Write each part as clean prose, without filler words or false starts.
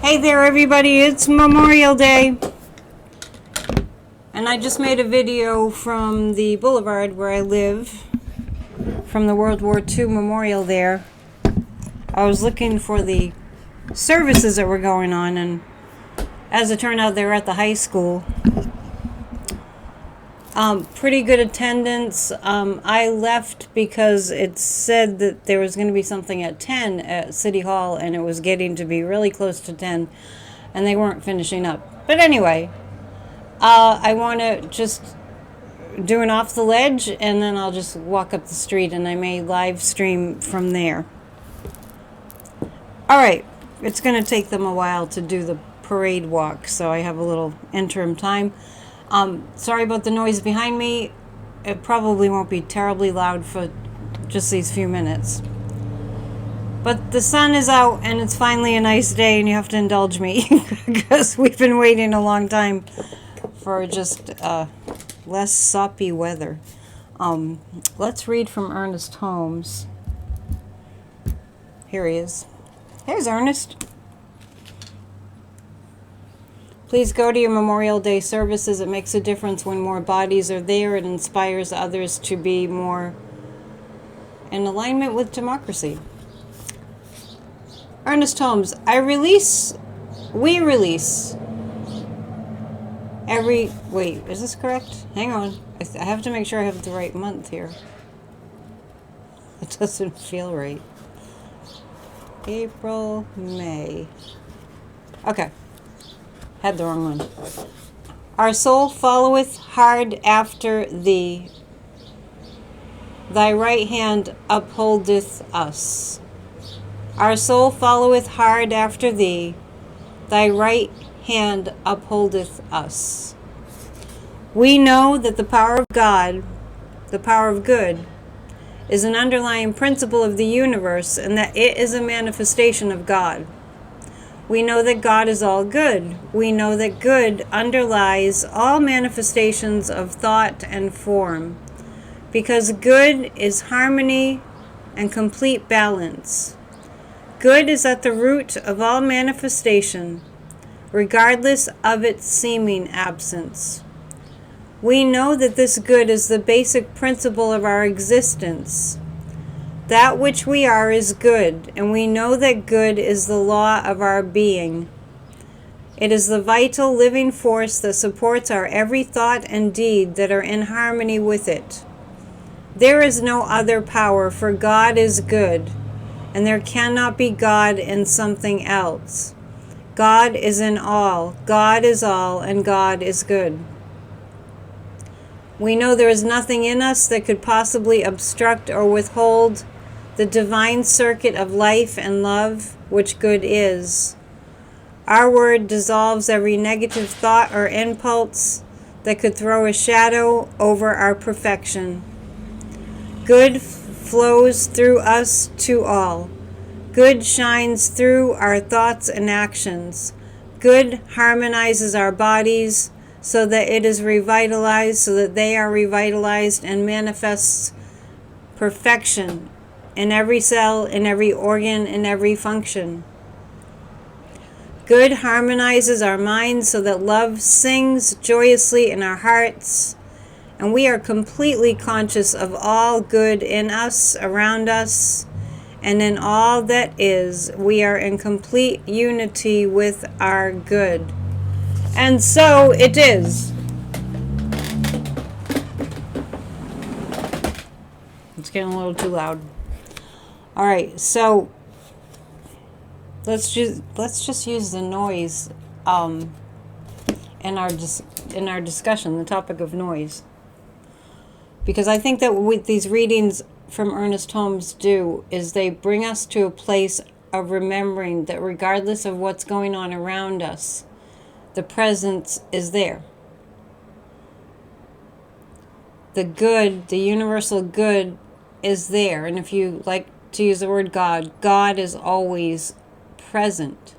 Hey there everybody, it's Memorial Day. And I just made a video from the boulevard where I live, from the World War II memorial there. I was looking for the services that were going on, and as it turned out, they were at the high school. Pretty good attendance. I left because it said that there was going to be something at 10 at City Hall, and it was getting to be really close to 10, and they weren't finishing up. But anyway, I want to just do an off the ledge, and then I'll just walk up the street, and I may live stream from there. All right, it's going to take them a while to do the parade walk, so I have a little interim time. Sorry about the noise behind me. It probably won't be terribly loud for just these few minutes. But the sun is out and it's finally a nice day, and you have to indulge me because we've been waiting a long time for just less soppy weather. Let's read from Ernest Holmes. Here he is. Here's Ernest. Please go to your Memorial Day services. It makes a difference when more bodies are there. It inspires others to be more in alignment with democracy. Ernest Holmes, we release every, wait, is this correct? Hang on. I have to make sure I have the right month here. It doesn't feel right. April, May. Okay. Had the wrong one. Our soul followeth hard after thee. Thy right hand upholdeth us. Our soul followeth hard after thee. Thy right hand upholdeth us. We know that the power of God, the power of good, is an underlying principle of the universe, and that it is a manifestation of God. We know that God is all good. We know that good underlies all manifestations of thought and form, because good is harmony and complete balance. Good is at the root of all manifestation, regardless of its seeming absence. We know that this good is the basic principle of our existence. That which we are is good, and we know that good is the law of our being. It is the vital living force that supports our every thought and deed that are in harmony with it. There is no other power, for God is good, and there cannot be God in something else. God is in all, God is all, and God is good. We know there is nothing in us that could possibly obstruct or withhold the divine circuit of life and love, which good is. Our word dissolves every negative thought or impulse that could throw a shadow over our perfection. Good flows through us to all. Good shines through our thoughts and actions. Good harmonizes our bodies so that it is revitalized, so that they are revitalized, and manifests perfection in every cell, in every organ, in every function. Good harmonizes our minds so that love sings joyously in our hearts, and we are completely conscious of all good in us, around us, and in all that is. We are in complete unity with our good. And so it is. It's getting a little too loud. All right, so let's just use the noise in our discussion, the topic of noise, because I think that what these readings from Ernest Holmes do is they bring us to a place of remembering that regardless of what's going on around us, the presence is there. The good, the universal good, is there, and if you like to use the word God, God is always present.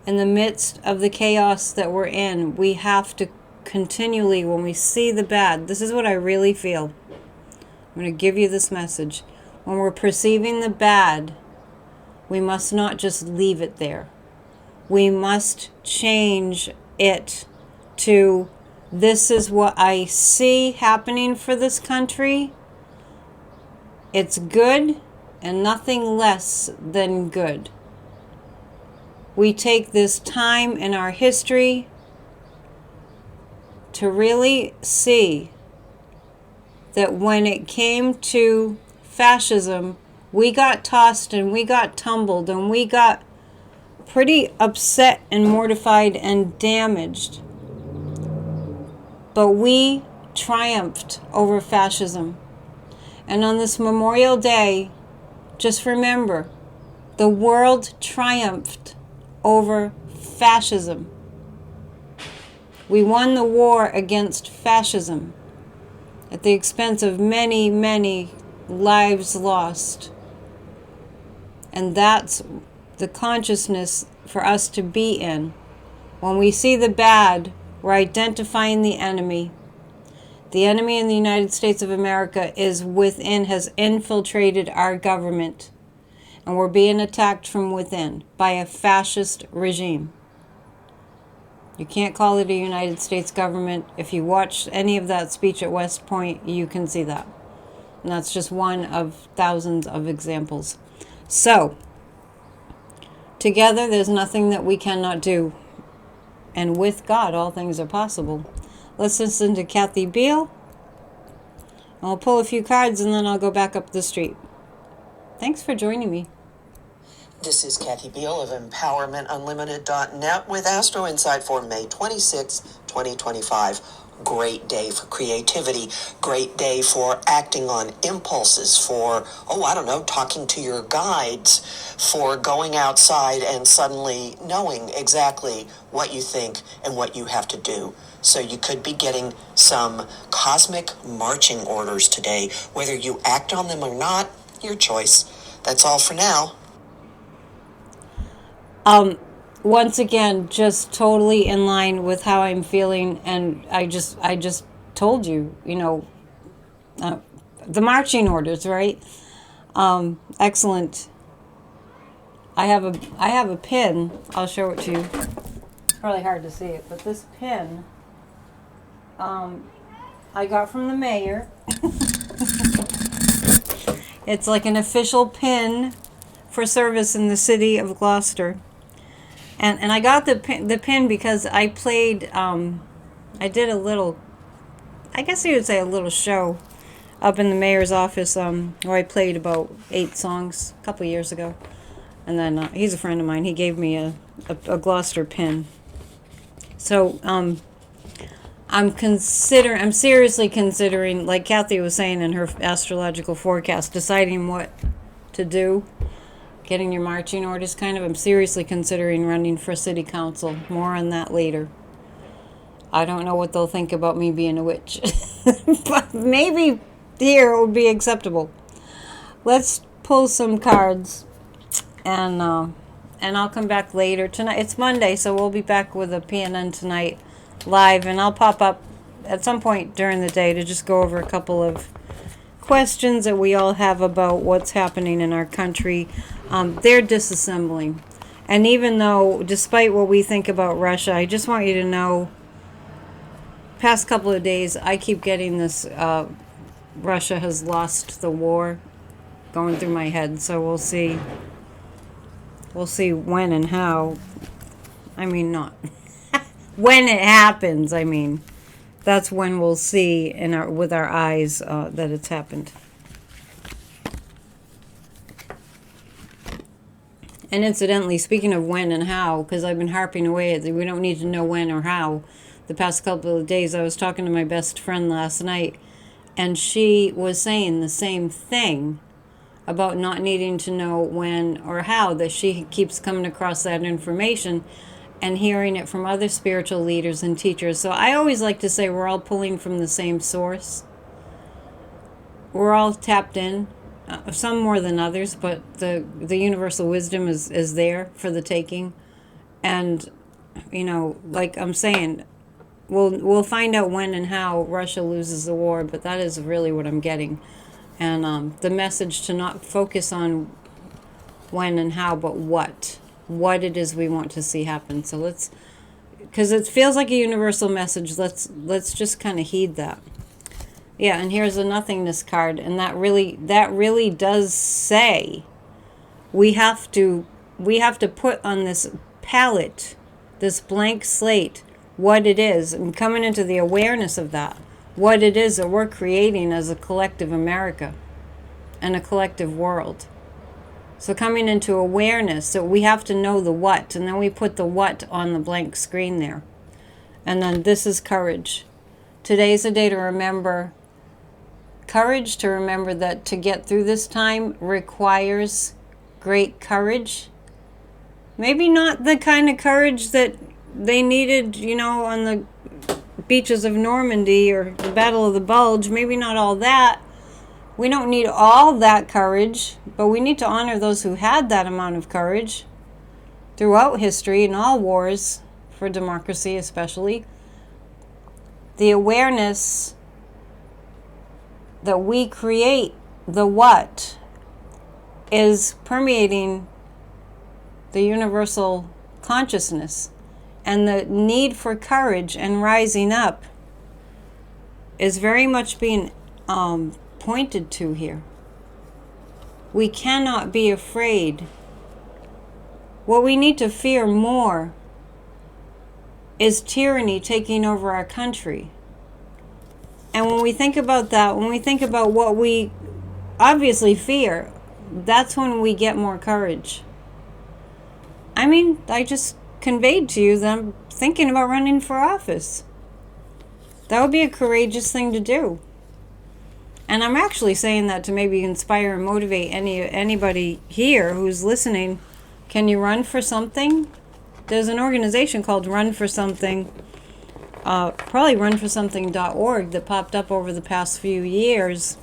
In the midst of the chaos that we're in, we have to continually, when we see the bad, this is what I really feel. I'm going to give you this message. When we're perceiving the bad, we must not just leave it there. We must change it to, this is what I see happening for this country. It's good and nothing less than good. We take this time in our history to really see that when it came to fascism, we got tossed and we got tumbled and we got pretty upset and mortified and damaged. But we triumphed over fascism. And on this Memorial Day, just remember, the world triumphed over fascism. We won the war against fascism at the expense of many, many lives lost. And that's the consciousness for us to be in. When we see the bad, we're identifying the enemy. The enemy in the United States of America is within, has infiltrated our government. And we're being attacked from within by a fascist regime. You can't call it a United States government. If you watch any of that speech at West Point, you can see that. And that's just one of thousands of examples. So, together there's nothing that we cannot do. And with God, all things are possible. Let's listen to Kathy Beale. I'll pull a few cards and then I'll go back up the street. Thanks for joining me. This is Kathy Beale of EmpowermentUnlimited.net with Astro Insight for May 26, 2025. Great day for creativity. Great day for acting on impulses, for, talking to your guides, for going outside and suddenly knowing exactly what you think and what you have to do. So you could be getting some cosmic marching orders today. Whether you act on them or not, your choice. That's all for now. Once again, just totally in line with how I'm feeling, and I just told you, the marching orders, right? Excellent. I have a pin. I'll show it to you. It's probably hard to see it, but this pin, I got from the mayor. It's like an official pin for service in the city of Gloucester. And I got the pin because I played, I did a little, I guess you would say a little show up in the mayor's office where I played about 8 songs a couple years ago. And then he's a friend of mine. He gave me a Gloucester pin. So I'm seriously considering, like Kathy was saying in her astrological forecast, deciding what to do. Getting your marching orders, I'm seriously considering running for city council. More on that later. I don't know what they'll think about me being a witch. But maybe here it would be acceptable. Let's pull some cards. And I'll come back later. Tonight, it's Monday, so we'll be back with a PNN tonight live. And I'll pop up at some point during the day to just go over a couple of questions that we all have about what's happening in our country. They're disassembling. And even though, despite what we think about Russia, I just want you to know, past couple of days, I keep getting this, Russia has lost the war going through my head. So we'll see. We'll see when and how. I mean, not. When it happens, I mean. That's when we'll see with our eyes that it's happened. And incidentally, speaking of when and how, because I've been harping away at we don't need to know when or how. The past couple of days, I was talking to my best friend last night, and she was saying the same thing about not needing to know when or how, that she keeps coming across that information and hearing it from other spiritual leaders and teachers. So I always like to say we're all pulling from the same source. We're all tapped in, some more than others, but the universal wisdom is there for the taking. And, like I'm saying, we'll find out when and how Russia loses the war, but that is really what I'm getting. And the message to not focus on when and how, but what. what it is we want to see happen. So let's, because it feels like a universal message, let's just kind of heed that. Yeah, and here's a nothingness card, and that really does say we have to put on this palette, this blank slate, what it is, and coming into the awareness of that, what it is that we're creating as a collective America and a collective world. So coming into awareness, so we have to know the what, and then we put the what on the blank screen there. And then this is courage. Today's a day to remember courage, to remember that to get through this time requires great courage. Maybe not the kind of courage that they needed, on the beaches of Normandy or the Battle of the Bulge. Maybe not all that. We don't need all that courage, but we need to honor those who had that amount of courage throughout history, in all wars, for democracy especially. The awareness that we create the what is permeating the universal consciousness, and the need for courage and rising up is very much being pointed to here. We cannot be afraid. What we need to fear more is tyranny taking over our country. And when we think about that, when we think about what we obviously fear, that's when we get more courage. I mean, I just conveyed to you that I'm thinking about running for office. That would be a courageous thing to do. And I'm actually saying that to maybe inspire and motivate anybody here who's listening. Can you run for something? There's an organization called Run for Something, probably runforsomething.org, that popped up over the past few years.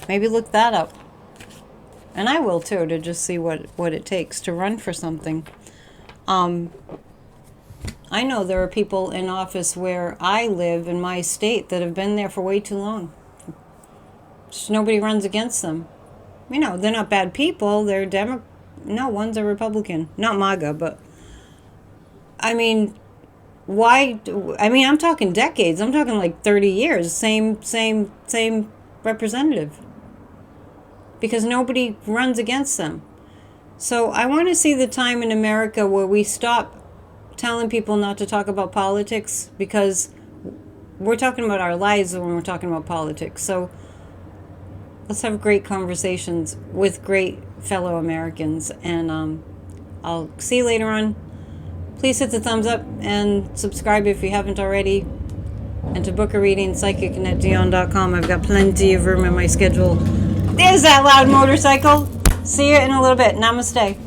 Maybe look that up. And I will too, to just see what it takes to run for something. I know there are people in office where I live in my state that have been there for way too long. Just nobody runs against them. They're not bad people. They're no, one's a Republican. Not MAGA, but I mean, why? I'm talking decades. I'm talking like 30 years. Same representative. Because nobody runs against them. So I want to see the time in America where we stop telling people not to talk about politics, because we're talking about our lives when we're talking about politics. So let's have great conversations with great fellow Americans, and I'll see you later on. Please hit the thumbs up and subscribe if you haven't already. And to book a reading, psychic@dion.com. I've got plenty of room in my schedule. There's that loud motorcycle. See you in a little bit. Namaste.